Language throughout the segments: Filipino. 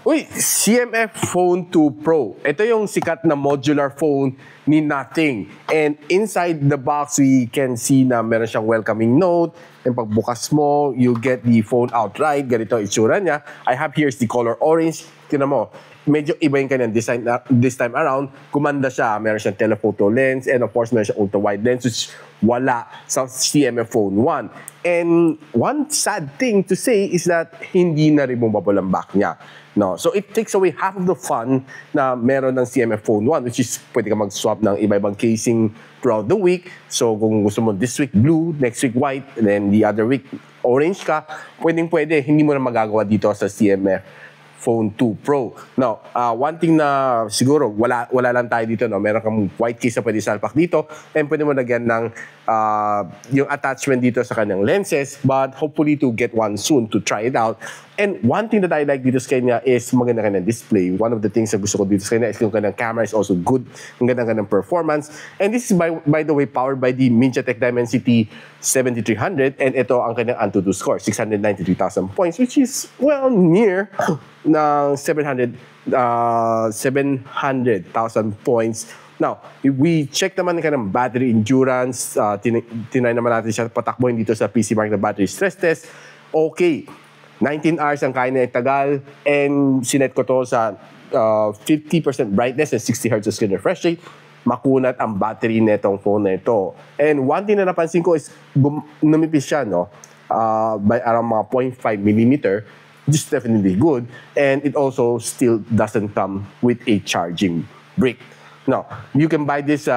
Uy, CMF Phone 2 Pro. Ito yung sikat na modular phone ni Nothing. And inside the box, we can see na meron siyang welcoming note. And pagbukas mo, you get the phone outright. Ganito ang itsura niya. I have here's the color orange. Tingnan mo, medyo iba yung kanyang design this time around. Gumanda siya. Meron siyang telephoto lens. And of course, meron siyang ultra-wide lens, which wala sa CMF Phone 1. And one sad thing to say is that hindi na removable ang back niya. No, so it takes away half of the fun na meron ng CMF Phone 1, which is pwede ka mag-swap ng iba-ibang casing throughout the week. So kung gusto mo this week blue, next week white, and then the other week orange ka, pwedeng-pwede, hindi mo na magagawa dito sa CMF Phone 2 Pro. Now, one thing na siguro wala lang tayo dito, no? Meron kang white case na pwede salpak dito and pwede mo lagyan ng yung attachment dito sa kanyang lenses, but hopefully to get one soon to try it out. And one thing that I like dito sa kanya is maganda kanyang display. One of the things na gusto ko dito sa kanya is yung kanyang camera is also good. Ang ganda kanyang performance. And this is by the way powered by the MediaTek Dimensity 7300, and ito ang kanyang Antutu score, 693,000 points, which is well near ng 700,000 points. Now, if we check naman ng battery endurance, tinay naman natin siya patakbohin dito sa PC Mark na battery stress test. Okay, 19 hours ang kaya na itagal, and sinet ko to sa 50% brightness and 60 Hz screen refresh rate. Makunat ang battery netong phone na ito. And one thing na napansin ko is numipis siya, no? By around mga 0.5 millimeter, which is definitely good. And it also still doesn't come with a charging brick. Now, you can buy this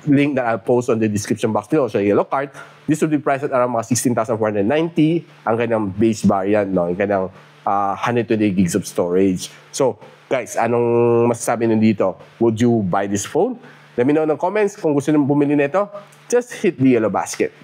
link that I'll post on the description box below, so yellow card. This will be priced at around mga 16,490. Ang kanyang base variant, no? Ang kanyang 120 gigs of storage. So, guys, anong masasabi nyo dito? Would you buy this phone? Let me know in the comments kung gusto nyo bumili nito. Just hit the yellow basket.